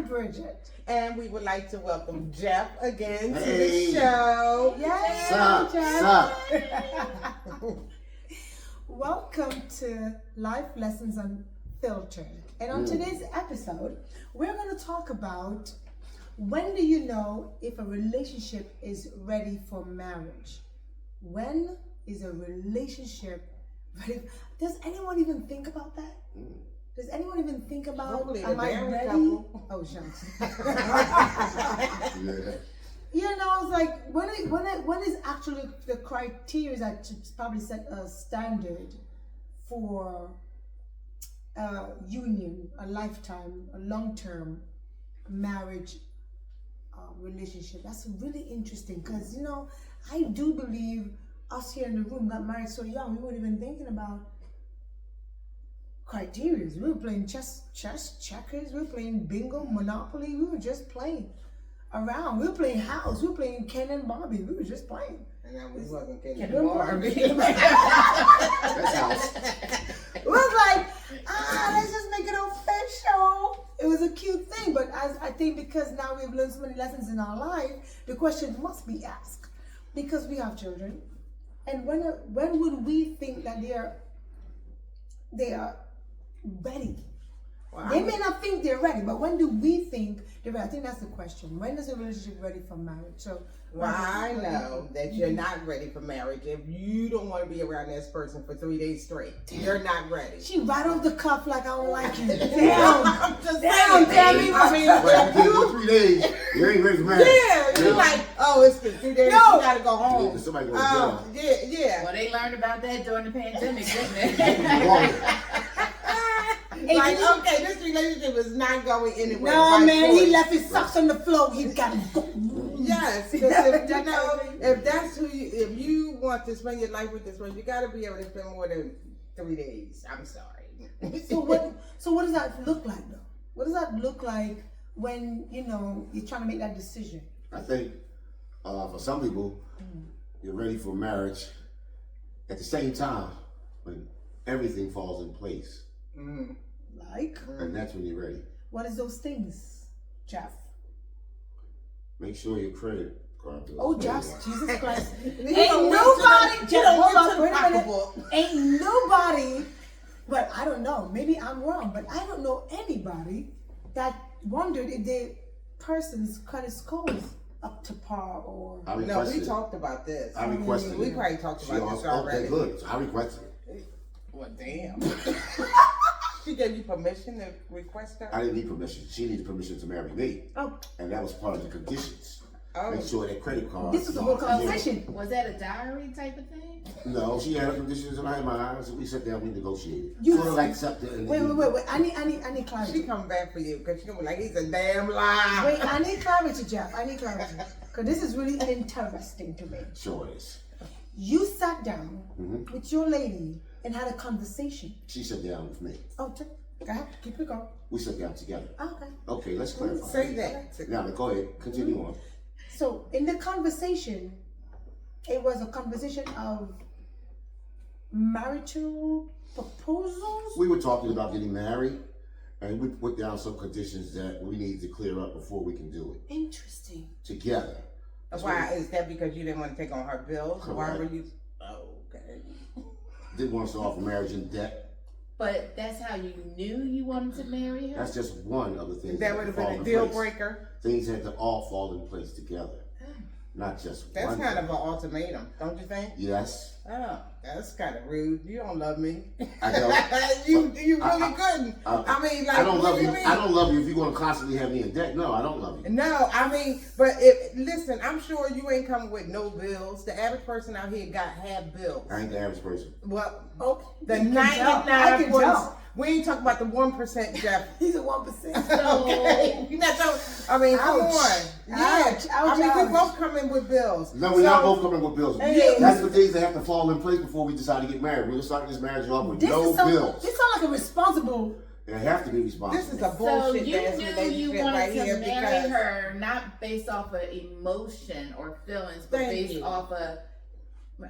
Bridget. And we would like to welcome Jeff again to Hey. the show. Yay, Sup, Jeff. Welcome to Life Lessons Unfiltered. And on today's episode, we're going to talk about when do you know if a relationship is ready for marriage? When is a relationship ready? Does anyone even think about that? Does anyone even think about, Hopefully am the I married ready? couple. Oh, shucks. Yeah. You know, it's like when is actually the criteria that should probably set a standard for a union, a lifetime, a long-term marriage relationship. That's really interesting because, you know, I do believe us here in the room got married so young, we weren't even thinking about criteria. We were playing chess, checkers, we were playing bingo, Monopoly, we were just playing around. We were playing house, we were playing Ken and Barbie, we were just playing. And I wasn't getting Ken and Barbie. That's house. It was like, let's just make it official. It was a cute thing, but as I think because now we've learned so many lessons in our life, the question must be asked. Because we have children, and when would we think that they are ready? Well, They may not think they're ready, but when do we think they're ready? I think that's the question. When is a relationship ready for marriage? So, Well, I know that you're not ready for marriage if you don't want to be around this person for 3 days straight. You're not ready. She right off the cuff like I don't like you. Damn, I'm just damn, saying. Tammy. I mean, But you for 3 days, you ain't ready for marriage. yeah, you're like, oh, it's been 3 days. No. You gotta go home. Somebody go to jail. Yeah. Well, they learned about that during the pandemic, didn't they? Like, okay, this relationship is not going anywhere. No, by man, he choice. left his socks on the floor. He got to go. Yes, because if you know, if that's who you, if you want to spend your life with this person, you got to be able to spend more than 3 days. I'm sorry. So what does that look like though? What does that look like when, you know, you're trying to make that decision? I think for some people, you're ready for marriage at the same time when everything falls in place. Like, And that's when you're ready. what is those things, Jeff? Make sure your credit card bill. Oh, is Jeff, paid. Jesus Christ. You Ain't don't nobody, went to the- Jeff, you don't hold went on, to the wait a minute. pocketbook. Ain't nobody, but I don't know, maybe I'm wrong, but I don't know anybody that wondered if their person's credit score is up to par or... I No, we requested it. talked about this. I requested We it. probably talked She about this also, already. okay, good. So I requested it. Well, damn. She gave you permission to request her? I didn't need permission. She needed permission to marry me. Oh, And that was part of the conditions. Oh. Make sure that credit card. this was a whole conversation. Was that a diary type of thing? No, she had her conditions and I had mine. So we sat down, we negotiated. You- Sort of like something. Wait. I need clarity. She coming back for you because she gonna be like, he's a damn lie. Wait, I need clarity, Jeff. I need clarity. Because this is really interesting to me. Sure is. You sat down with your lady and had a conversation. She sat down with me. Oh, go ahead. Keep it going. We sat down together. Okay. Okay, let's clarify. Say that. Now, go ahead. Continue on. So, in the conversation, it was a conversation of marital proposals? We were talking about getting married, and we put down some conditions that we need to clear up before we can do it Interesting. together. Why is that? Because you didn't want to take on her bills? Why Correct. were you? Oh, okay. Didn't want us to offer marriage in debt. But that's how you knew you wanted to marry her? That's just one of the things That had would to have fall been a in deal place. breaker. Things had to all fall in place together, not just That's one. kind of an ultimatum, don't you think? Yes, Oh, that's kind of rude. You don't love me. I don't. you really I- couldn't. I mean, like, I don't what love do you. mean? I don't love you if you're going to constantly have me in debt. No, I don't love you. No, I mean, but if listen, I'm sure you ain't coming with no bills. The average person out here have bills. I ain't the average person. Well, Oh, the you can tell. I can 99 tell. we ain't talking about the 1%, Jeff. He's a 1%. Okay, you're not talking. I mean, come Ouch. on. Yeah, Ouch, I mean, ouch. we both come in with bills. No, we're not both coming with bills. Hey. That's the things that have to fall in place before we decide to get married. We're starting this marriage off with This no is so, bills. this sounds like a responsible. They have to be responsible. This is a So bullshit you ass knew relationship you wanted right to here marry because her not based off of emotion or feelings, but Thank based you. off of,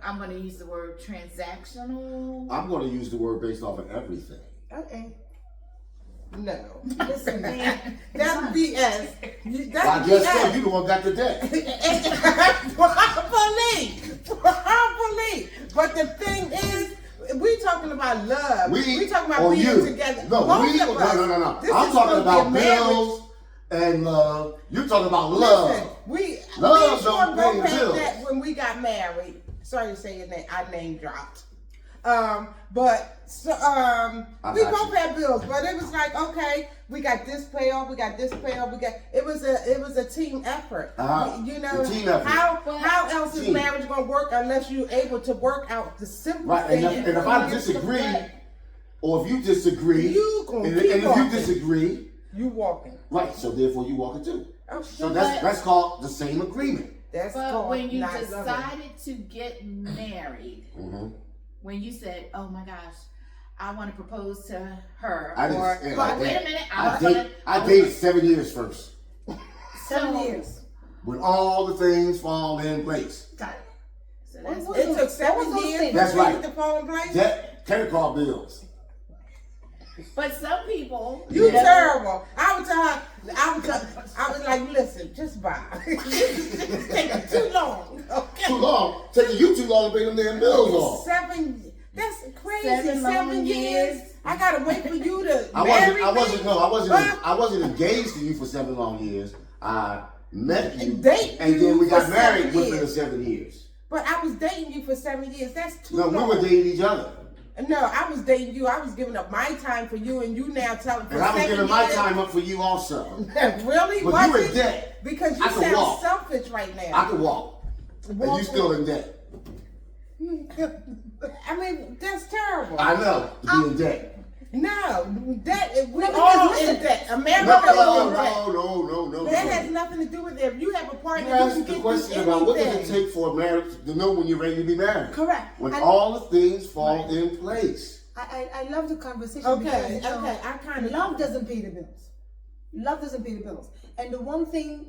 I'm going to use the word transactional. I'm going to use the word based off of everything. Okay. No. Listen, That's BS. That's I just BS. said you the one got the debt. Probably. But the thing is, we talking about love. We talking about or being you. together. No, Both we. of us. No. This I'm is talking supposed to be a about marriage. bills and love. You're talking about love. Listen, we Love sure don't both pay had bills. that when we got married. Sorry to say your name. I name dropped. But so, we got both you. had bills, but it was like, okay, we got this payoff, we got this payoff, it was a team effort. You know, the team effort. how else is Team. marriage gonna work unless you're able to work out the simple Right, and things? if I disagree, or if you disagree, You gonna and keep if you walking. disagree, You walking. right, so therefore you walking too. Oh, So shit. that's called the same agreement. That's But called when you not loving. decided to get married, Mm-hmm. when you said, "Oh my gosh, I want to propose to her," I didn't or say it "But like wait that. a minute, I dated 7 years first. 7 years. When all the things fall in place. Got it. So that's What It was took those 7 things? years That's for right. things to fall in place. Debt, credit card bills. But some people, You never- terrible. I was like, listen, just buy. It's taking too long. Okay. Too long. Taking you too long to pay them damn bills off. That's crazy. 7 long 7 years. I gotta wait for you to marry me. I wasn't engaged to you for 7 long years. I met you, Date and you then we for got married 7 within the years. 7 years. But I was dating you for 7 years. That's too No, long. we were dating each other. No, I was dating you. I was giving up my time for you, and you now telling for And I was 7 giving my years. time up for you also. Really? But Was you in it? debt. Because you I can sound walk. selfish right now. I can walk. And you still in debt. I mean, that's terrible. I know, to be in debt. No, that we No, because all listen, in debt. No, America is in debt. no. That has nothing to do with it. If you have a partner, You you asked can the get question through about what does it anything. take for a marriage to know when you're ready to be married. Correct. When And all the things fall in place. I love the conversation Okay, because you know, okay, I kind of love doesn't pay the bills. Love doesn't pay the bills. And the one thing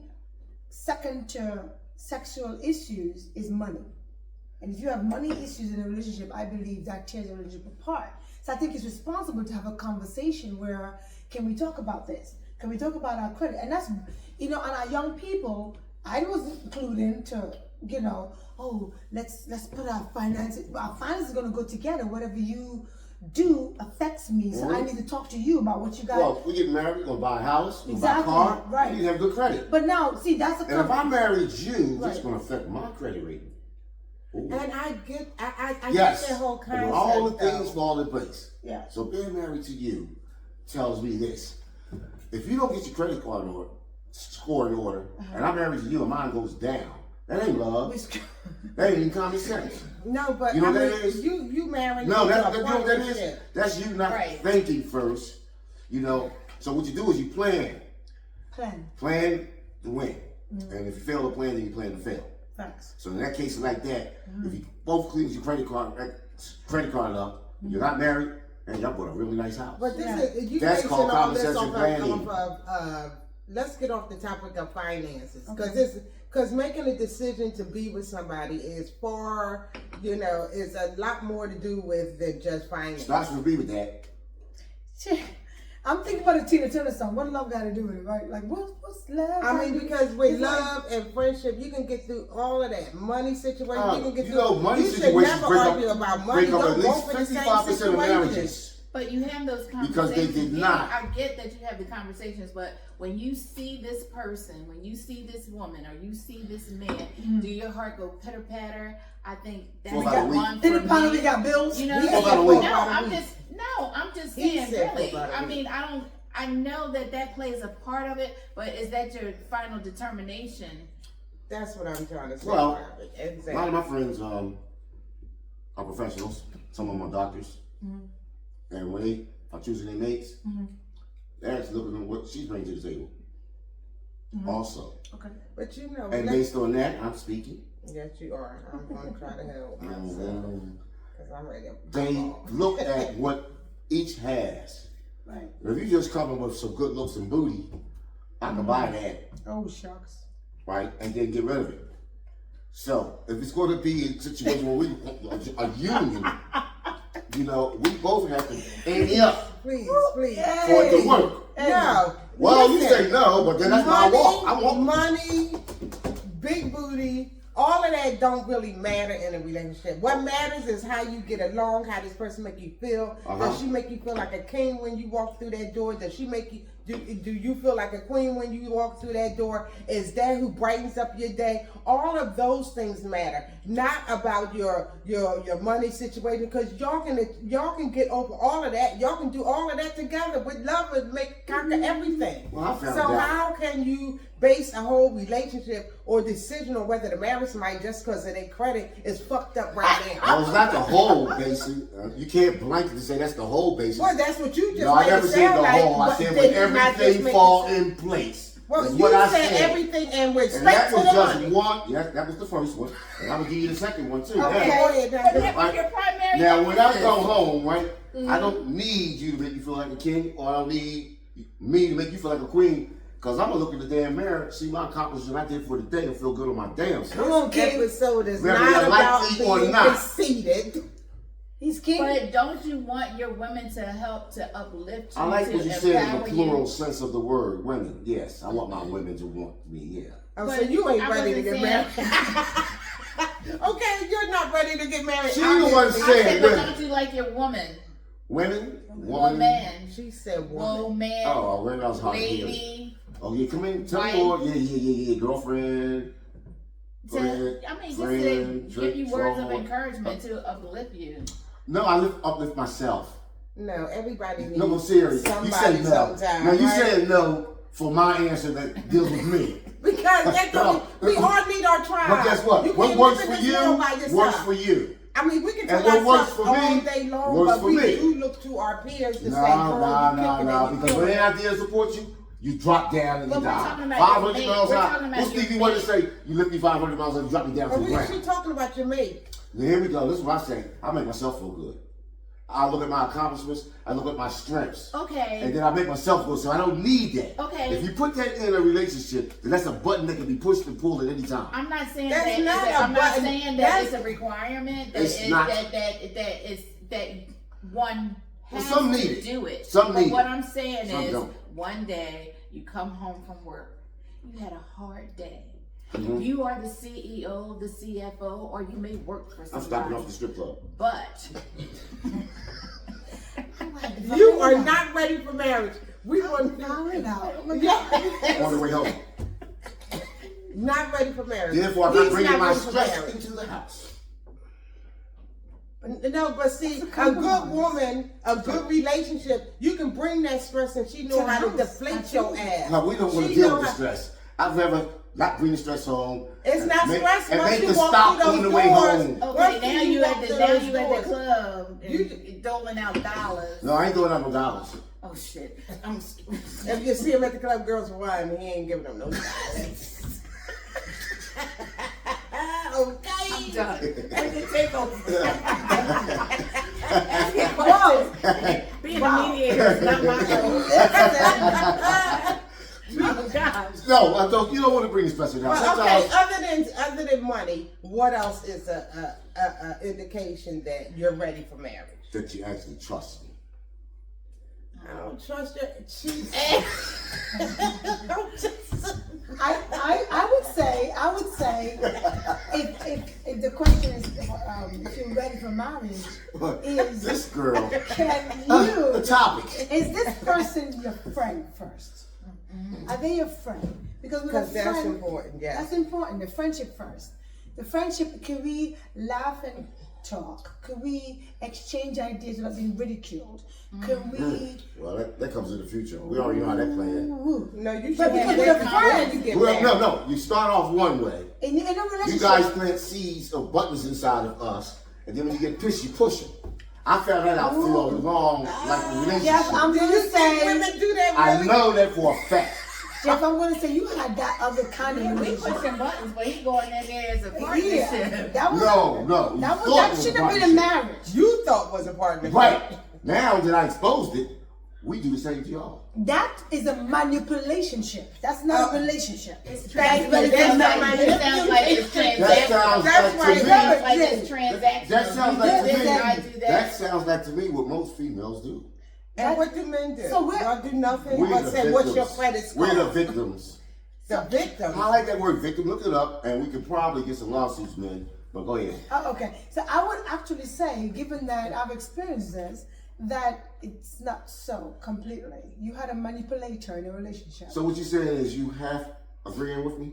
second to sexual issues is money. And if you have money issues in a relationship, I believe that tears a relationship apart. So I think it's responsible to have a conversation where, can we talk about this? Can we talk about our credit? And that's, you know, and our young people, I was clued into, you know, oh, let's put our finances is going to go together. Whatever you do affects me. So I need to talk to you about what you got. Well, we get married, we're going to buy a house, we're going to buy a Exactly, car, right. we need to have good credit. But now, see, that's a And if I married you, Right. it's going to affect my credit rating. Ooh. And I get Yes, that whole and concept. when all the things though. fall in place. Yeah. So being married to you tells me this. If you don't get your credit card score in order, and I'm married to you and mine goes down, that ain't love. That ain't even common sense. No, but You know I what mean, that is? you married No, into that's a you know what that is. partnership. That's you not Right. thinking first. You know. So what you do is you plan to win, and if you fail to plan, then you plan to fail. Facts. So in that case like that, if you both clean your credit card up, you're not married, and y'all bought a really nice house. But this Yeah. is you That's basing called all this conversation off planning. of let's get off the topic of finances because making a decision to be with somebody is far, you know, is a lot more to do with than just finances. Starts with me with that. I'm thinking about a Tina Turner song. What love got to do with it, right? Like, what's love? I mean, because with It's like- love and friendship, you can get through all of that. Money situation, you can get You through. know, money you should situations never break argue up, about money. break up Don't at go least for the same 55% of situation. marriages. But you have those conversations. Because they did Yeah, not. I get that you have the conversations, but when you see this person, when you see this woman, or you see this man, do your heart go pitter patter? I think that's For the about a week. one Did for it probably me. got bills? You know, He For about a said week. for about a week. I'm just He saying, said for really. about a I week. mean, I know that plays a part of it, but is that your final determination? That's what I'm trying to say. Well, Robert. A lot Exactly. of my friends are professionals. Some of them are doctors. And when they are choosing their mates, they're actually looking at what she's bringing to the table. Also. Okay. But you know, And based on that, I'm speaking. yes, you are. I'm going to try to help myself Mhm. because I'm ready. To They pop off. look at what each has. Right. If you just come in with some good looks and booty, I can buy that, Oh, shucks. right? And then get rid of it. So if it's going to be a situation where we a union, you know, we both have to ante up Please. for it to work. No. Well, listen, you say no, but then that's my walk. I want money, big booty, all of that don't really matter in a relationship. What matters is how you get along, how this person make you feel. Does she make you feel like a king when you walk through that door? Does she make you do you feel like a queen when you walk through that door? Is that who brightens up your day? All of those things matter. Not about your money situation, because y'all can get over all of that. Y'all can do all of that together with love and conquer everything. Well, I found so out. how can you base a whole relationship or decision on whether to marry somebody just because of their credit is fucked up right now? Well, it's not the whole basis. You can't blankly say that's the whole basis. Well, that's what you just No, I made never it said sound the like. whole. I but said did when you not just everything make fall it- in place. Well, That's you what I said said. everything and went And straight that to was the just money. one. Yes, that was the first one. And I'm gonna give you the second one too. Okay, Now- go ahead. But Now. that was your primary Now, when I emphasis. go home, right, I don't need you to make me feel like a king, or I don't need me to make you feel like a queen. Cause I'm gonna look in the damn mirror, see my accomplishment I did for the day, and feel good on my damn self. Come on, King. Episode is Whether not you like about me or being not. conceited. He's king. But don't you want your women to help to uplift you? I like to what you said in empower the plural you? sense of the word women. Yes, I want my women to want me. Yeah. Oh, so But you ain't I ready to wasn't get saying- married. Okay, you're not ready to get married. She the one obviously. I saying said, but women. don't you like your woman? Women, Woman. She said woman. Woman. Oh, women, I was hard to hear. Lady. Oh yeah, come in, tell Wife. me more. Yeah, girlfriend. To, Friend, I mean, just friend, to give you words of friend. encouragement to uplift you. No, I uplift myself. No, everybody needs No, I'm serious. somebody You said no. sometime. Now you right? said no for my answer that deals with me. Because that we all need our tribe. But guess what? You What can't works live for in this world by you yourself. works for you. I mean, we can And tell what ourselves works for all me day long, works but for we me. do look to our peers to No, say, girl, you kicking it, you because when doing they it. out there to support you, you drop down and But you we're die. talking about 500 your miles mate. We're out. talking about What's your Stevie Wonder mate. say? You lift me 500 miles and drop me down to But the we ground. she talking about your mate. Now, here we go. This is what I say. I make myself feel good. I look at my accomplishments. I look at my strengths. Okay. And then I make myself good, so I don't need that. Okay. If you put that in a relationship, then that's a button that can be pushed and pulled at any time. I'm not saying That's that. not I'm a not button. saying that That's- it's a requirement. That It's it- not. that one Well, has some to need it. do it. Some but need what it. I'm saying Some is, don't. one day you come home from work, you had a hard day. Mhm. You are the CEO, the CFO, or you may work for I'm somebody. stopping off the strip club. But You are not ready for marriage. We were Figure it out. yeah. On the way home. Not ready for marriage. Therefore, I'm not He's bringing my ready for stress marriage. into the house. No, but see, a good woman, a good relationship, you can bring that stress and she know To the how to house. deflate your ass. No, we don't want to She deal know with the how- stress. I'd rather not bring the stress home. It's not Make- stress and once make you the walk stop through on those the way doors. home. okay, Once now you you walk at the through now those you at the doors. club and You- doling out dollars. No, I ain't doing that no dollars. Oh shit! I'm If you see him at the club, girls for wine, he ain't giving them no dollars. Okay. done. When you take over. Whoa. Being a mediator is not my role. Oh God. No, I don't. You don't want to bring the stress in the house. Well, okay, Sometimes other than money, what else is a indication that you're ready for marriage? that you actually trust me. I don't trust your cheap ass. Don't just. I would say, if the question is if you're ready for marriage, is This girl. can The you? topic. Is this person your friend first? Are they your friend? Because with a Because that's friend, important, yeah. that's important. The friendship first. The friendship. Can we laugh and talk? Can we exchange ideas without being ridiculed? Can we? Well, that comes in the future. We already know how that playing. Ooh. No, you should But have because of that the before friend. you get Well, married. no. You start off one way. In a relationship, You guys plant seeds of buttons inside of us, and then when you get pissed, you push them. I found that out through a long, relationship. Jeff, I'm Do gonna you think say, women do that? I Really? know that for a fact. Jeff, I'm gonna say you had that other kind of We relationship. pushing buttons, but he going in there as a Yeah, partnership. that was No. that You thought it shouldn't a have been a partnership. marriage. You thought was a partner. Right. Now that I exposed it, we do the same to y'all. That is a manipulationship. That's not a relationship. Thank you. But it That's sounds not like it's That transactional. sounds That's like to right. me. Sounds like it's transactional. That sounds like to You me. did not do That that. sounds like to me what most females do. And what do men do? So we're- Y'all do nothing We're but the say, what's your victims. credit score? We're the victims. The victim. I like that word victim. Look it up, and we could probably get some lawsuits, man. But go ahead. Oh, okay. So I would actually say, given that I've experienced this, that it's not so completely. You had a manipulator in a relationship. So what you saying is you half agreeing with me?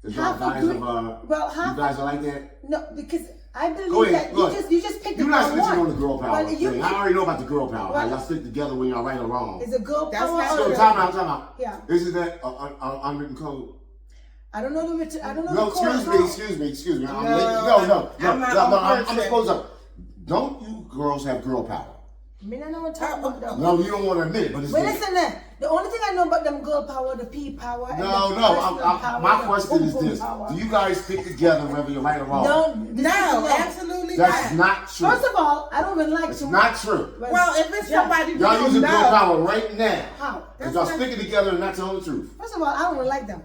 That y'all Half guys agree- of, well, you half- guys are like that? No, because I Go believe ahead, that look. you just picked the You're not wrong snitching one. on the girl power Well, you thing. I pick- already know about the girl power. Well- Y'all stick together when y'all right or wrong. Is a girl That's power not or So a- time out. Yeah. Isn't that unwritten code? I don't know the written. I don't know No, the code. excuse me. I'm No, I'm not I'm person. supposed to. Don't you girls have girl power? I mean, I know what I'm talking about though. No, you don't want to admit it, but it's But there. listen there. The only thing I know about them girl power, the P power. and No, the no. personal power, My the question is boom, boom this: power. do you guys stick together whether you're right or wrong? No, this No, is wrong. absolutely That's not. not true. First of all, I don't even like It's too not much. true. But- Well, if it's Yeah. somebody we Y'all don't using girl know, power right now How? because y'all That's sticking together and not telling the truth. First of all, I don't like them.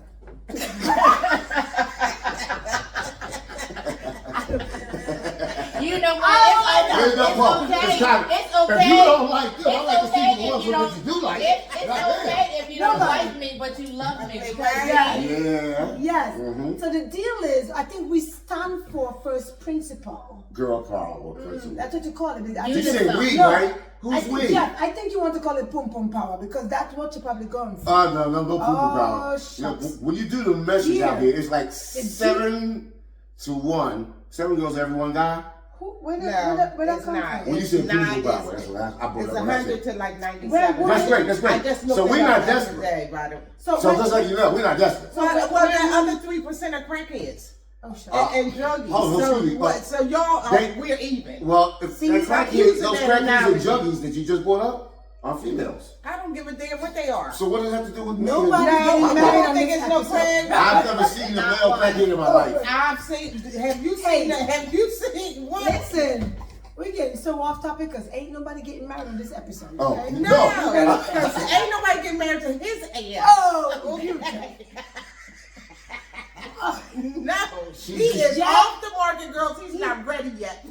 You know what? There's no problem. It's okay. kind of- It's okay. If you don't like them, I It's like to see okay the if ones you that you do like. It's Goddamn. okay if you don't Nobody. like me, but you love me. Because Exactly. Yeah. Yes. Mhm. So the deal is, I think we stand for first principle. Girl power or principle. That's what you call it. I You You think- say just- we, No, right? Who's we? Yeah, I think you want to call it pum pum power because that's what you're probably going for. No poo power. shucks. When you do the measures Yeah. out here, it's like 7-1. 7 girls, every one guy. Where No, that it's come not. from? When you It's say poo not. power, that's what I brought It's up. when I 100 said- to like 97. Where- That's great. That's I great. just looked So it we're up not the other desperate. day, by the way. So just like you know, we're not desperate. Well, the other 3% are crackheads Oh, shit. and druggies. hold on, So excuse me. what? So y'all are They- we're even. Well, if See, that stop crackheads, using those that crackheads and analogy. juggies that you just brought up are females. I don't give a damn what they are. So what does that have to do with me? Nobody No, getting I married don't on think this it's no episode. crack. I've never seen a male crackhead in my life. I've seen. Have you Hey. seen that? Have you seen what? Listen, we're getting so off topic because ain't nobody getting married on this episode. Oh, Okay? No, No. ain't nobody getting married to his ass. Oh, you No, She he just- is off the market, girls. He's not ready yet.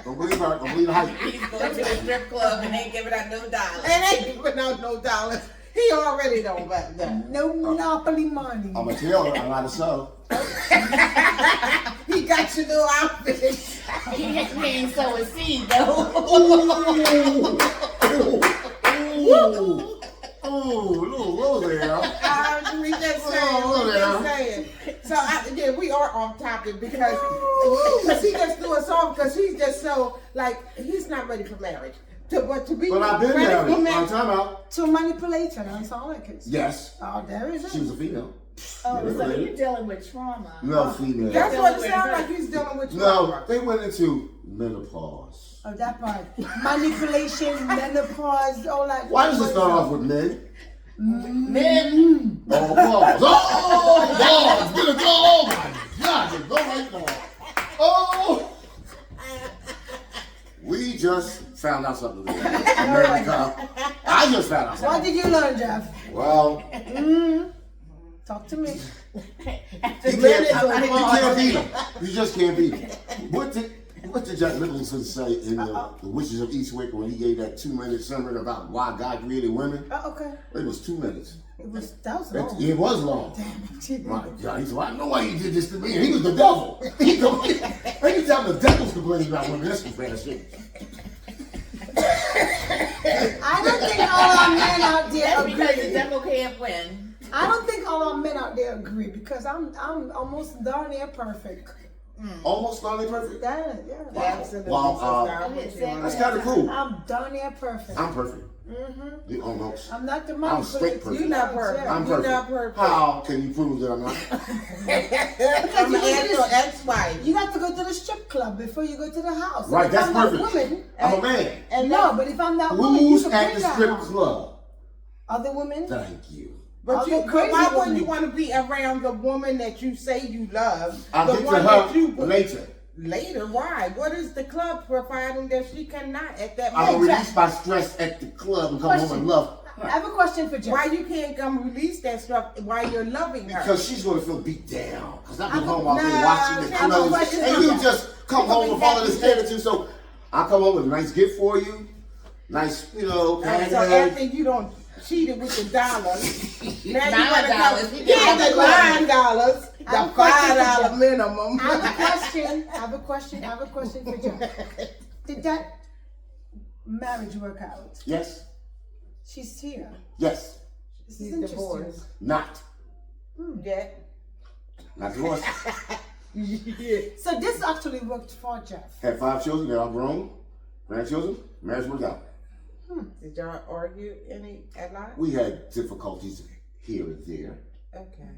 Don't believe her. Don't believe the hype. he's going to the strip club and ain't giving out no dollars. And ain't giving out no dollars. He already know about that. no monopoly money. I'm a tell her I'm not a sub. He got your new outfit. He ain't sow a seed though. Ooh, there. We just saying. Oh, We just yeah. saying. So yeah, we are off topic because he just threw us off because he's just so like he's not ready for marriage. To be But I've been ready married. for On marriage. time out. To manipulator, that's all I can say. Yes. Oh, there is She it. was a female. Oh, so you're dealing with trauma. No female. That's what it sounds like. He's dealing with No, trauma. they went into menopause. Oh, that part. Manipulation, menopause, all that. Why does it start off with men? Men. Oh, pause. Oh, pause. Get it. Oh, my God. Just go right now. Oh. We just found out something today. America. I just found out What something. did you learn, Jeff? Well, Talk to me. you can't beat him. You just can't beat him. What did Jack Nicholson say in the Witches of Eastwick when he gave that 2-minute sermon about why God created women? Oh, okay. It was 2 minutes. That was long. It was long. Damn. My God, he said, I know why you did this to me. And he was the devil. Anytime the devil's complaining about women, that's some bad shit. I don't think all our men out there That's because the agree. devil can't win. I don't think all our men out there agree because I'm almost darn near perfect. Almost finally perfect. Yeah. Absolutely. Wow, sister, I'm with you on That's that. kind of cool. I'm darn near perfect. I'm perfect. You almost. I'm not the I'm straight manipulator. perfect. You're not perfect. I'm You're perfect. not perfect. How can you prove that I'm not? I'm an actual ex-wife. You got to go to the strip club before you go to the house. Right, If that's I'm that perfect. woman, I'm a man. And no, but if I'm that woman, you Who's should at bring the that strip home. club? Other women? Thank you. But Other crazy why wouldn't women. you want to be around the woman that you say you love? I'll the get to one that you her later. Later, why? What is the club providing that she cannot at that I'm moment? gonna release my stress at the club and come home Question. and love I her. have a question for Jeff. Why you can't come release that stuff while you're loving her? Because she's gonna feel beat down. Because I've been I'm- home all day Nah, watching the I have a clothes, question and for you that. just come home with all of this attitude. So I come home with a nice gift for you, nice, So package. after you don't cheated with the dollars, now you want to $9. come We get got the $9. $9, I have the a question for $5 you. minimum. I have a question for Jeff. Did that marriage work out? Yes, She's here. yes, This is He's interesting. divorced. not divorced. Yeah. So this actually worked for Jeff. Had 5 children, they're all grown, grandchildren. Marriage worked out. Did y'all argue a lot? We had difficulties here and there Okay.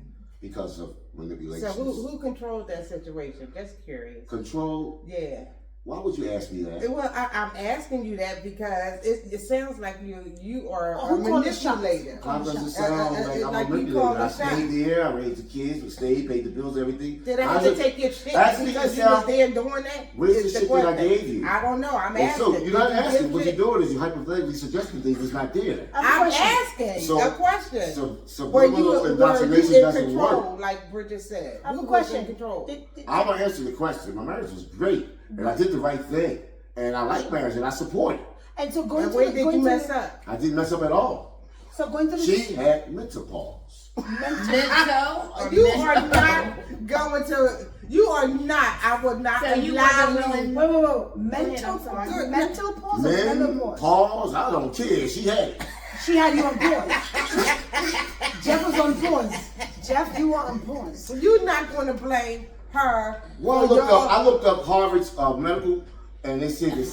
because of manipulations. So who controlled that situation? Just curious. Control. Yeah. Why would you ask me that? Well, I'm asking you that because it sounds like you are Oh, a who called the shots? manipulator. How does it sound like I'm like a you call manipulator? I the shots. stayed there, I raised the kids, we stayed, paid the bills, everything. Did I have to take your shit Ask me because you yourself, was there doing that? where's Is the shit that I question. gave you? I don't know. I'm And asking. so you're not Did you asking. give What shit? you're doing is you're hypothetically suggesting things that's not there. I have a I'm question. asking So- a question. So Were subliminal you indoctrination in doesn't control, work. like Bridget said? I have Who a was in question. control? I'm gonna answer the question. My marriage was great, and I did the right thing, and I like marriage, and I support it. And so going And to where the, did going you to mess the, up? I didn't mess up at all. So going to the She had mental pause. Mental. You are not going to. You are not. I would not So you allow wasn't you. willing- wait. Mental I'm sorry. pause. Mental pause or Men menopause? pause. I don't care. She had it. She had you on pause. Jeff was on pause. Jeff, you were on pause. You're not going to blame her. Well, for I looked up Harvard's medical, and they said that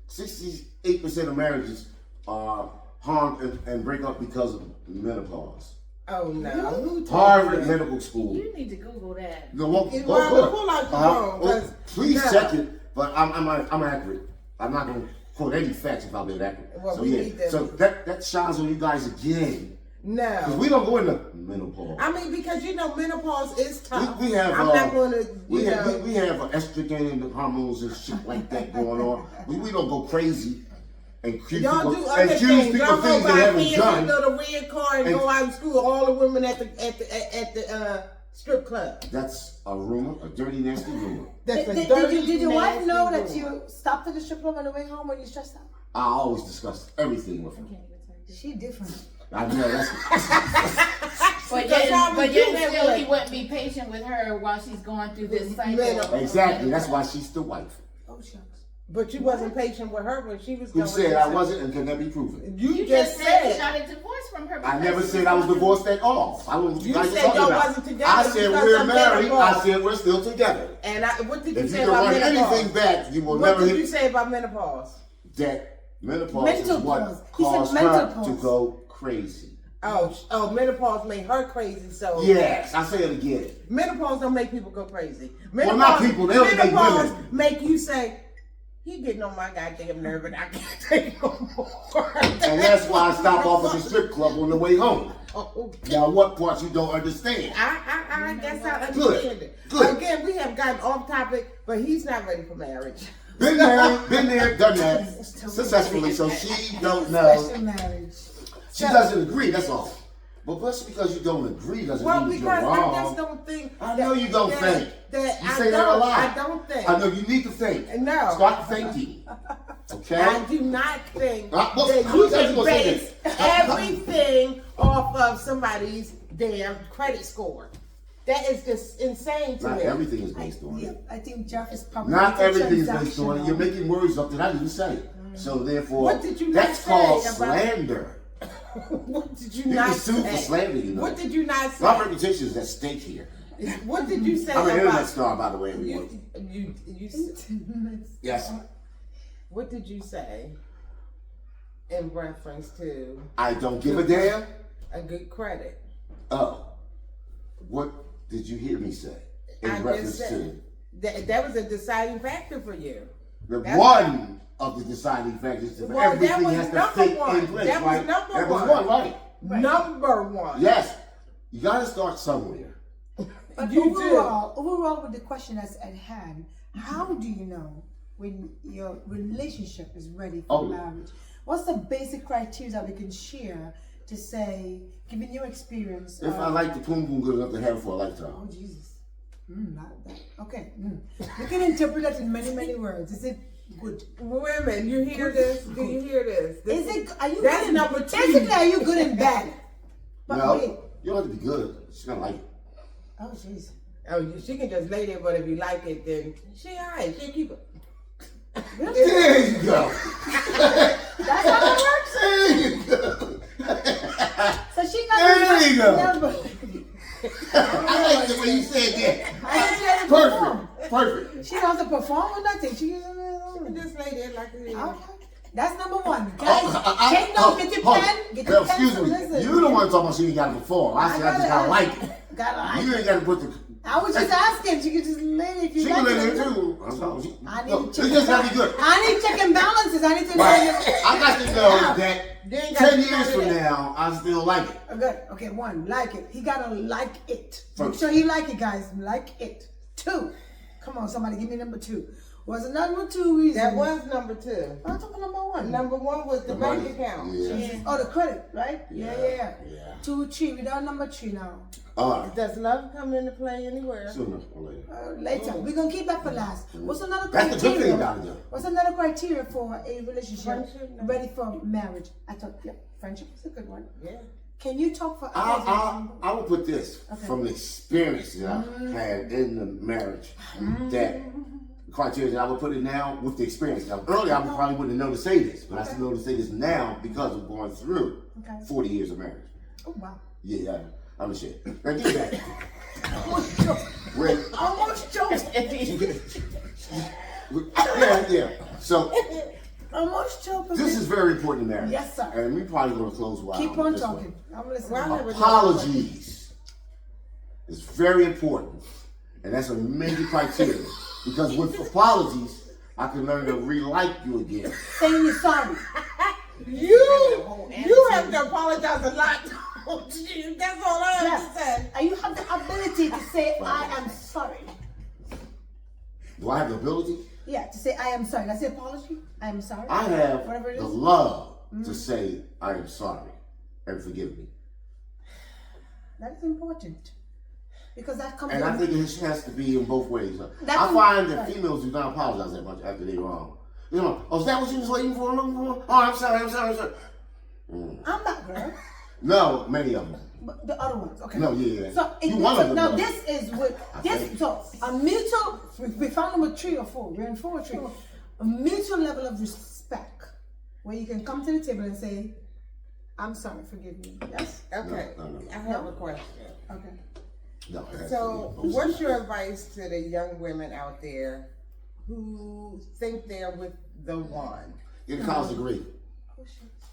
68% of marriages are harmed and break up because of menopause. Oh no! Who told Harvard you? Medical School. You need to Google that. No, well, Well, go good. pull out your phone, 'cause- Please no. check it, but I'm accurate. I'm not going to quote any facts if I'm being accurate. Well, so we yeah, need to- so that shines on you guys again, because No. we don't go into menopause. I mean, because you know, menopause is tough. We have I'm not going to. we You have know. we have estrogen and hormones and shit like that going on. We don't go crazy and accuse Y'all people, do other accuse things. people Y'all of go things they buy haven't fancy done. little red car and And- go out in school. All the women at the strip club. That's a rumor, a dirty, nasty rumor. That's a Did dirty, your wife nasty know that rumor. you stopped at the strip club on the way home when you stressed out? I always discuss everything with her. She different. I know that's. But Because yet, how but would you yet have still, one? he wouldn't be patient with her while she's going through this cycle. Menopause. Exactly. That's why she's the wife. Oh shucks. But you wasn't patient with her when she was Who going. said through I something. wasn't and can that be proven? You, You just you said. got a divorce from her. I because never she said I was going through- divorced at all. I don't know what you You guys are said talking y'all about. wasn't together I said because we're of married. I menopause. said we're still together. And what did you If you say can about run menopause? anything back, you will What never did you hit say about menopause? that menopause Mental is what pause. He said caused mental her pause. to go crazy. Oh, menopause made her crazy. So Yes, I say it again. menopause don't make people go crazy. Well, not people, they don't make menopause women. make you say, "He getting on my goddamn nerve, and I can't take no more." And that's why I stopped off at the strip club on the way home. Oh, Now, what parts you don't understand? I guess I Good. understand it. Good. Again, we have gotten off topic, but he's not ready for marriage. Been there, done that successfully. So she don't know. Special marriage. She doesn't agree. That's all. But just because you don't agree doesn't Well, mean you're because I wrong. just don't think. I know you don't think. That You I say that a don't. lot. I don't think. I know you need to think. No. Start thinking. Okay? I do not think Well, that how you many times can you gonna say base everything off of somebody's damn credit score. That is just insane to Not me. everything is based on Yeah, it. I think Jeff is probably Not a everything is based on it. You're transactional. making words up that I didn't say. So therefore, What did you not that's say called about- slander. What did you You not can sue say? for slander, you know. What did you not say? My reputation is at stake here. What did you say I'm an internet about star, by the way, everyone. Yes. What did you say in reference to I don't give a damn. a good credit? Oh. What did you hear me say in I just reference said that was a deciding factor for you. to That's- one of the deciding factors? If Well, that everything was has to number fit one. in place, That was right? number That was one. one, right? Number one. Yes. You got to start somewhere. But You overall, with the question that's at hand, how do you know when your relationship is ready for marriage? What's the basic criteria that we can share to say, given your experience? If I like the poom poom good enough to have it for a lifetime. Oh Jesus. Not that. Okay. We can interpret that in many, many words. Is it good? Women, you hear this? Do you hear this? Is it? Are you? That's good and, number two. Basically, are you good and bad? But No, wait. you don't have to be good. She's gonna like it. Oh jeez. Oh, she can just lay there, but if you like it, then she alright. She'll keep it. There you go. That's how it works. There you go. So she got There you go. Number. I like the way you said that. I didn't tell her to perform. Perfect. She don't have to perform or nothing. She just. Just lay there like it is. Okay. That's number one. Guys, Oh, take notes, get your pen, get your pen. excuse me. Listen. You the one talking about she ain't got to perform. I said I just gotta like it. Gotta like You it. ain't got to put the. I was just asking. She could just lay it if you She like can live it. there too. I'm sorry. I need No, to it just gotta be good. I need check and balances. I need to know. Right. I got to know that You ain't got 10 to know years from that. now, I still like it. Good. Okay, one, like it. He gotta like it. Make First. sure he like it, guys. Like it. Two. Come on, somebody give me number two. Was it number two reason? That was number two. I'm talking number one. Number one was the bank money. account. Yeah. Oh, the credit, right? Yeah. Yeah. 2, 3. We down number 3 now. All right. Does love come into play anywhere? Sooner or later. Later. We're gonna keep that for last. What's another That's the criteria? good thing about it, though. What's another criteria for a relationship Friendship, no. ready for marriage? I thought, yeah, friendship is a good one. Yeah. Can you talk for I will put this Okay. from the experience that I've had in the marriage. That the criteria that I would put it now with the experience. Now, earlier I probably wouldn't know to say this, but I still know to say this now because of going through Okay. 40 years of marriage. Oh wow. Yeah, I'm a shit. Now get back. Almost choked. When, Almost choked. yeah. So Almost choked. this is very important in marriage. Yes, sir. And we probably gonna close while Keep on this way. talking. I'm listening. Well, Apologies is very important, and that's a major criteria because with apologies, I can learn to re-like you again. Saying you're sorry. You have to apologize a lot. That's all I have to say. And you have the ability to say, I am sorry. Do I have the ability? Yeah, to say, I am sorry. That's the apology. I am sorry. I have Whatever it the is. love to say I am sorry and forgive me. That is important. Because that comes And I with- think it has to be in both ways. That's I find that right. females do not apologize that much after they're wrong. You know, oh, is that what you was waiting for? Looking for? Oh, I'm sorry. I'm that girl. No, many of them. But the other ones, okay. No, yeah. So, You one of them, now though. this is what think. so a mutual. We found number 3 or 4. We're in 4 or 3. A mutual level of respect, where you can come to the table and say, "I'm sorry, forgive me." Yes. Okay. No. I have a question. Okay. No, it has So, to be. what's your advice to the young women out there who think they're with the one Get a college degree.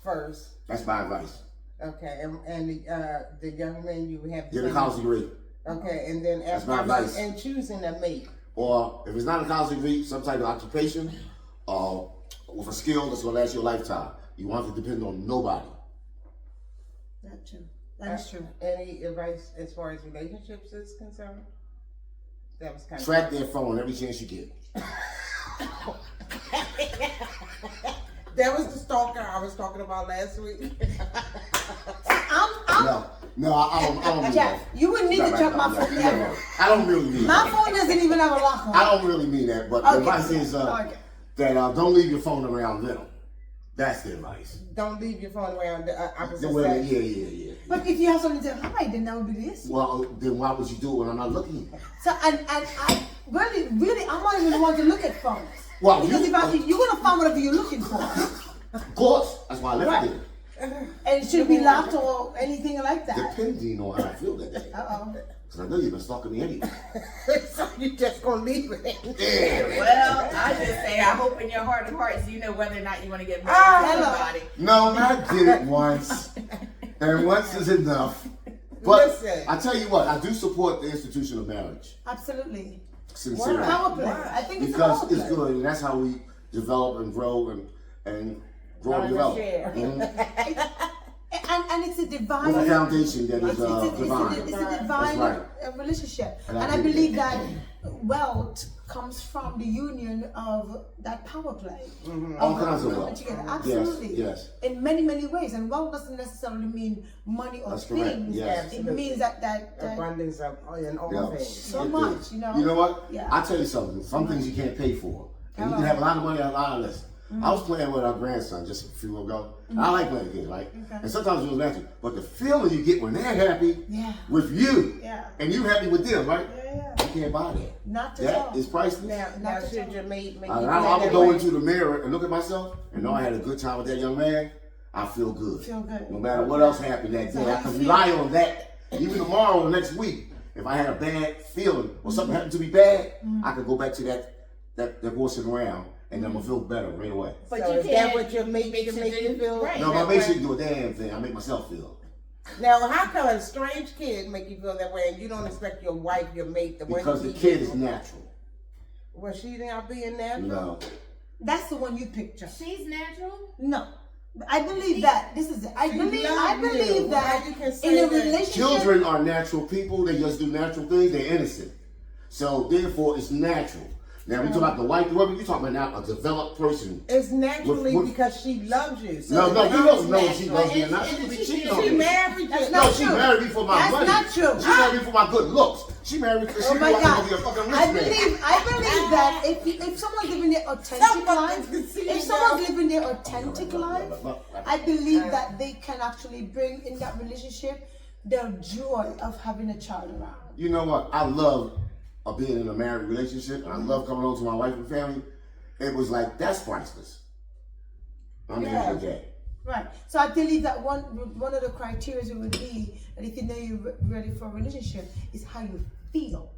first? That's my advice. Okay, and the young men you have. Get a college degree. Okay, and then That's after my advice. and choosing a mate. Or if it's not a college degree, some type of occupation, with a skill that's gonna last you a lifetime. You want to depend on nobody. That's true. That is true. Any advice as far as relationships is concerned? That was kind Track their phone every chance you get. That was the stalker I was talking about last week. No, I don't mean Jeff, that. you wouldn't need to Not check my right phone now. ever. I don't really mean My that. phone doesn't even have a lock on. I don't really mean that, but the Okay. advice is Okay. that don't leave your phone around them. That's the advice. Don't leave your phone around the opposite The women, sex. yeah. But if you have something to hide, then that would be this. Well, then why would you do it when I'm not looking? So and I really, I'm not even the one to look at phones. Well, Because you- you're gonna find whatever you're looking for, Of course, that's why I left Right. it and it shouldn't be locked or anything like there. that. Depending on how I feel that day. Uh-oh. Because I know you've been stalking me anyway. So you just gonna leave it. Yeah. Well, I just say, I hope in your heart of hearts you know whether or not you want to get married to hello. somebody. No, I did it once. And once is enough. But Listen. I tell you what, I do support the institution of marriage. Absolutely. Sincerely. Power play. I think it's a Because power it's play. good, and that's how we develop and grow and grow and develop. share. Mhm. And it's a divine. With a foundation that is divine. It's a divine That's right. relationship. And And I I agree with believe that. that wealth comes from the union of that power play. All kinds of coming wealth. together. Yes, Absolutely. yes. In many, many ways. And wealth doesn't necessarily mean money or That's correct. things. Yes. It means that Abundance of in all Yeah. things. so It much, is. you know. You know what? Yeah. I'll tell you something. Some things you can't pay for. And you can have a lot of money and a lot of less. I was playing with our grandson just a few ago. I like playing with kids, right? Okay. And sometimes it was natural. But the feeling you get when they're happy Yeah. with you Yeah. and you happy with them, right? Yeah. You can't buy that. Not at That all. is priceless. Now should your mate make you feel I would that go way? into the mirror and look at myself and know I had a good time with that young man. I feel good. Feel good. No matter what else happened that So day, I how can you rely on that. Even tomorrow or next week, if I had a bad feeling or something happened to me bad, I could go back to that horsing around and I'm gonna feel better right away. But So you is that can't what your mate make can you make you do- feel? right. No, my that mate way? shouldn't do a damn thing. I make myself feel. Now, how come a strange kid make you feel that way, and you don't expect your wife, your mate, the one Because you the be kid with? is natural. Was she not being natural? No. That's the one you picture. She's natural. No. I believe that. This is it. I She believe loved you. that How you can in say a that? relationship. Children are natural people. They just do natural things. They're innocent. So therefore, it's natural. Now we talk about the white woman. You talking about now a developed person. It's naturally With- because she loves you. So No, it's you don't know if she natural. loves me or not. And She be she- cheating on She me. married That's you. not No, she true. married me for my That's money. not true. She married me for my good looks. She married me because she Oh my knew I was God! gonna be a fucking rich I man. believe that if someone's living their authentic Someone life, can see if you someone's now. living their authentic life, I believe that they can actually bring in that relationship the joy of having a child around. You know what? I love being in a married relationship, and I love coming home to my wife and family. It was like that's priceless. I'm Yeah. with that. Right. So I believe that one of the criteria would be that if you know you're ready for a relationship is how you feel.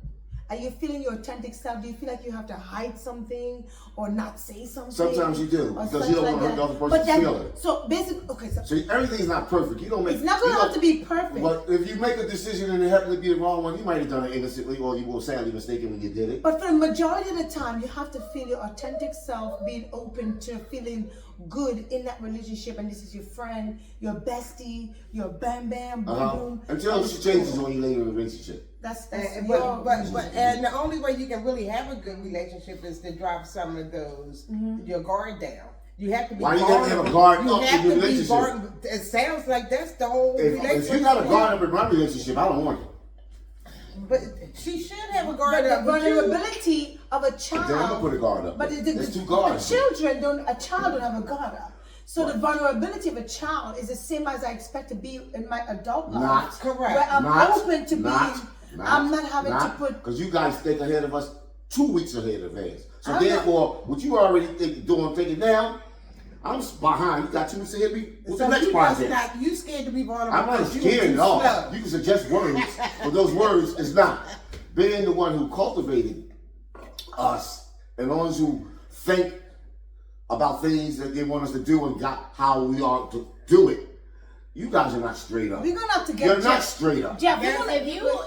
Are you feeling your authentic self? Do you feel like you have to hide something or not say something? Sometimes you do, or because you don't something want to hurt that? the other But person's then- feeling. So basically, okay, so So everything's not perfect. You don't make. it's not you going to don't- have to be perfect. But if you make a decision and it happens to be the wrong one, you might have done it innocently, or you were sadly mistaken when you did it. But for the majority of the time, you have to feel your authentic self, being open to feeling good in that relationship. And this is your friend, your bestie, your bam bam, boom boom. Until That's she changes cool. when you later in a relationship. That's And, your and the only way you can really have a good relationship is to drop some of those your guard down. You have to be. Why you gotta have a guard up in your relationship? It sounds like that's the whole relationship. If you got a guard up in my relationship, I don't want it. But she should have a but guard the up. with you. vulnerability of a child. Then I'm gonna put a guard up. But There's two the guards. children don't. A child don't have a guard up. So the vulnerability of a child is the same as I expect to be in my adult life. Not correct. Where I'm Not- open to not- being. I'm not having to put. because you guys think ahead of us 2 weeks ahead of advance. So I'm therefore, what you already thinking now, I'm behind. You got 2 weeks ahead of me. What's So the next you project? not you scared to be vulnerable. I'm not because you scared too at all. slow. You can suggest words, but those words is not. Being the one who cultivated us and the ones who think about things that they want us to do and got how we are to do it. You guys are not straight up. We're gonna have to get. You're not Jeff. straight up. Jeff, we're Yes, gonna,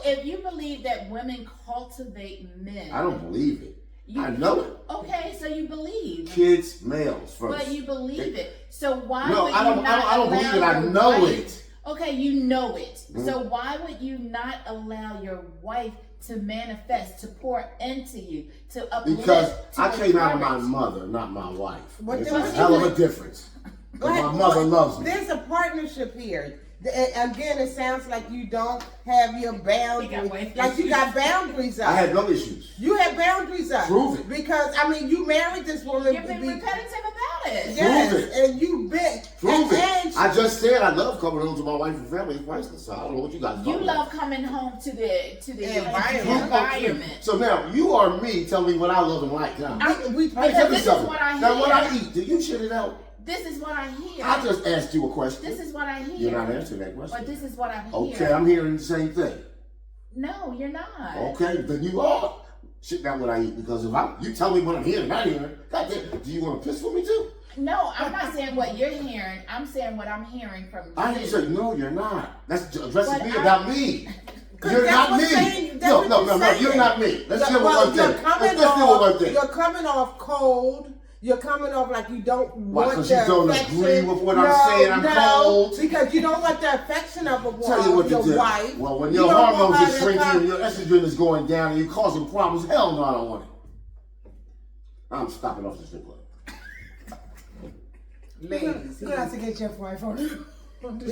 if you believe that women cultivate men, I don't believe it. You- I know it. Okay, so you believe, Kids, males first. but you believe it. So why No, would I don't- you not I don't believe it. allow I your know wife- it. Okay, you know it. So why would you not allow your wife to manifest, to pour into you, to uplift? Because to I came out of my encourage? mother, not my wife. What There's a difference hell is of a it? difference. But Like, my mother loves me. There's a partnership here. Again, it sounds like you don't have your boundaries. wife Like you got boundaries up. I had no issues. You have boundaries up. Prove it. Because I mean, you married this woman. You've been to be- repetitive about it. Yes, Prove it. and you been Prove and it. I just said I love coming home to my wife and family. It's priceless. So I don't know what you guys You talking love coming home to the Environment. environment. So now you are me telling me what I love and like. Now, we let me tell because you this is something. what I Now what I hear. eat, do you shit it out? This is what I hear. I just asked you a question. This is what I hear. You're not answering that question. But this is what I hear. Okay, I'm hearing the same thing. No, you're not. Okay, then you are shit out what I eat because if you tell me what I'm hearing, not hearing, goddamn, do you want to piss for me too? No, I'm not saying what you're hearing. I'm saying what I'm hearing from you. I didn't say no, you're not. That's addressing But me I- about me. 'Cause You're that's not what me. saying- that's No, what you're you're saying. not me. Let's deal with Well, one you're thing. coming Let's deal with one off. thing. You're coming off cold. You're coming off like you don't Why? want Because the you don't affection. agree with what I'm saying. I'm cold. Because you don't want the affection of a Tell you what your to do. wife. Well, when You your don't want hormones her are to shrinking come- and your estrogen is going down and you're causing problems, hell no, I don't want it. I'm stopping off the strip club. Ladies, You're gonna have to get your wife on.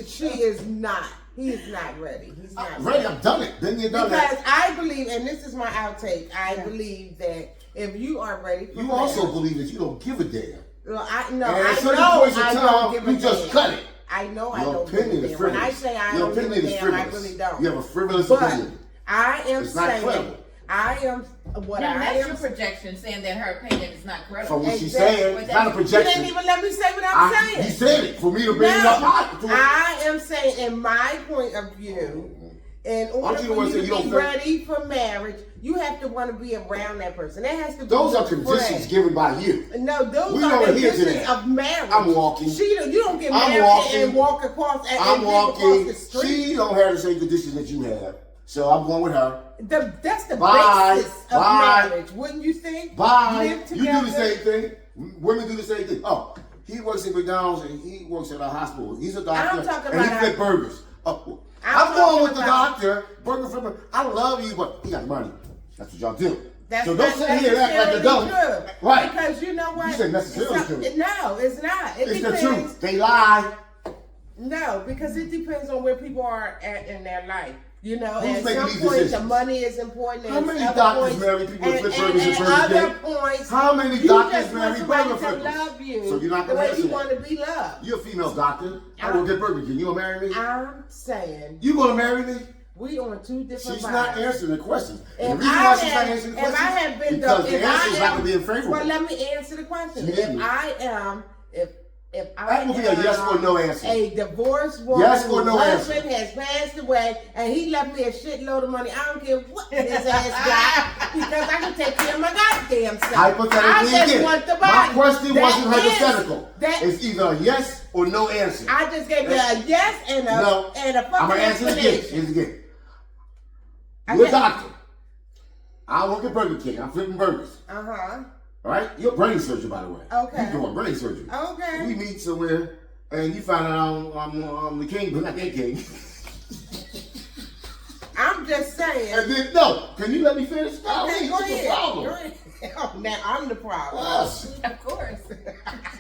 she is not. He is not ready. He's not I'm ready. I've done it. Been there, done Because that. I believe, and this is my outtake, I believe that if you are ready for You marriage, also believe that you don't give a damn. well, I And know at certain I points in don't time, give a you just damn. cut it. I know I Your don't give opinion a is damn. When I frivolous. say I Your don't give opinion a is damn, I frivolous. really don't. You have a frivolous But opinion. I am It's not saying, credible. I am what Now, I that's am. your projection saying that her opinion is not credible. From what she's Exactly. saying, it's not a You didn't projection. even let me say what I'm saying. You said it for me to bring it No, up. I am saying, in my point of view, in order you the for one you say to you don't be feel- ready for marriage, you have to want to be around that person. That has to be Those your are conditions friend. given by you. No, those We are don't adhere to conditions that. of marriage. I'm walking. You don't get I'm married walking. and walk across and I'm live walking. across the street. She don't have the same conditions that you have. So I'm going with her. That's the Bye. basis of Bye. marriage, wouldn't you think? Bye. Live You do the together. same thing. Women do the same thing. Oh, he works at McDonald's and he works at a hospital. He's a doctor. I'm talking and he about flip burgers. Oh, I'm I'm going talking with the about- doctor. Burger flipper. I love you, but he got money. That's what y'all do. That's So don't not sit here and act like you don't. necessarily true. Right. Because you know what? You said necessarily It's not- true. No, it's not. It It's the depends. truth. They lie. No, because it depends on where people are at in their life. You know, Who's at making some these points the decisions? money is important. How and many other doctors points- marry people with and, flip burgers and at Burger other King? points, How many you doctors just want marry somebody burger to flippers? love you So you're not the gonna way answer you that. want to be loved. You're a female doctor. I will get Burger King. You gonna marry me? I'm saying You gonna marry me? we on two different She's vibes. not answering the questions. And the If reason I why she's not had- answering the if I questions had been because the- the if I answer is not am- going to be favorable. Well, let me answer the question. You If didn't. I am, if I That will be a am yes or no answer. a divorced woman Yes or whose no husband has passed away and he left me a shitload of money, I don't care what his ass got because I can take care of my goddamn self. Hypothetically, I just again, want the my body. question That wasn't is- hypothetical. that- It's either a yes or no answer. I just gave you a yes and a No. and a fucking I'm going to answer it again. explanation. Here's again. I You're a get- doctor. I work at Burger King. I'm flipping burgers. Uh-huh. All right? You're a brain surgeon, by the way. Okay. You're doing brain surgery. Okay. We meet somewhere, and you find out I'm the king, but not that king. I'm just saying. And then, no, can you let me finish? No, Okay, go what's the ahead. problem? Go ahead. Oh, now I'm the problem. Us. Of course.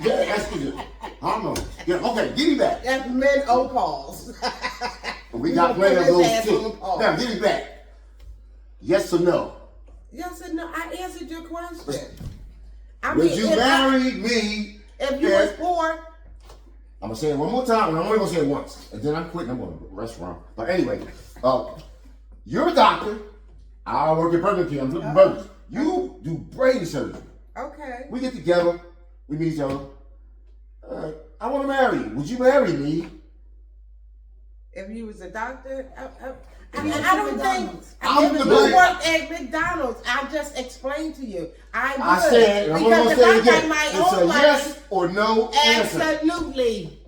Yeah, estrogen. Hormone. Yeah, okay, give me back. That's men opals. We got gonna plenty put of his those ass on too. the pole. Now, give me back. Yes or no? Yes and no. I answered your question. I Would mean, you if marry me? if you Yeah. was poor, I'm gonna say it one more time, and I'm only gonna say it once, and then I'm quitting. I'm going to a restaurant. But anyway, you're a doctor. I work at Burger King. I'm flipping burgers. You do brain surgery. okay. We get together. We meet each other. I want to marry you. Would you marry me? If you was a doctor, If you I worked don't at think. McDonald's. I'm If the you black- worked at McDonald's, I just explained to you. I would. I said, and I'm because gonna if say I it again. got my It's a own money, yes or no answer. absolutely.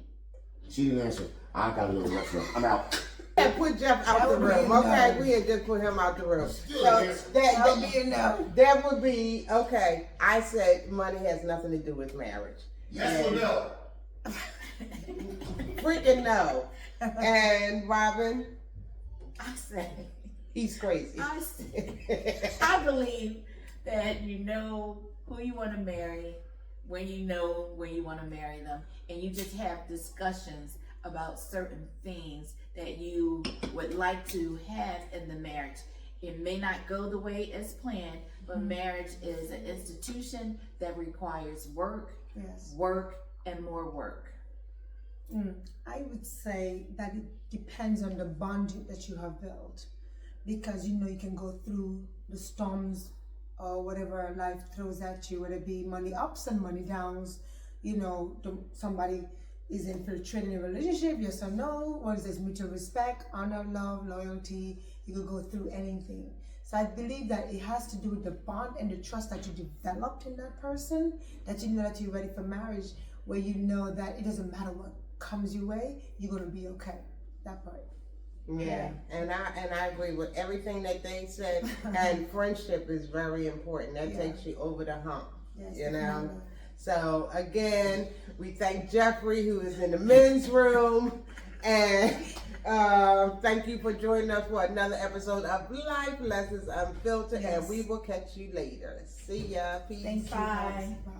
She didn't answer. I gotta go to the restaurant. I'm out. Yeah, put Jeff out That the would be room. a Okay, no. we had just put him out the room. So Yeah. That would be a no. that would be okay. I said money has nothing to do with marriage. Yes or no? Freaking no. And Robin, I say, he's crazy. I believe that you know who you want to marry, when you want to marry them, and you just have discussions about certain things that you would like to have in the marriage. It may not go the way as planned, but marriage is an institution that requires work, Yes. work, and more work. I would say that it depends on the bond that you have built, because you know you can go through the storms or whatever life throws at you, whether it be money ups and money downs. You know, somebody is infiltrating a relationship, yes or no, or is there mutual respect, honor, love, loyalty. You could go through anything. So I believe that it has to do with the bond and the trust that you developed in that person, that you know that you're ready for marriage, where you know that it doesn't matter what comes your way, you're gonna be okay. That part. Yeah, and I agree with everything that they said. And friendship is very important. That Yeah. takes you over the hump. Yes, You know. definitely. So again, we thank Jeffrey, who is in the men's room, and thank you for joining us for another episode of Life Lessons Unfiltered, and we will catch you later. See ya. Peace. Thank you. Bye. Bye.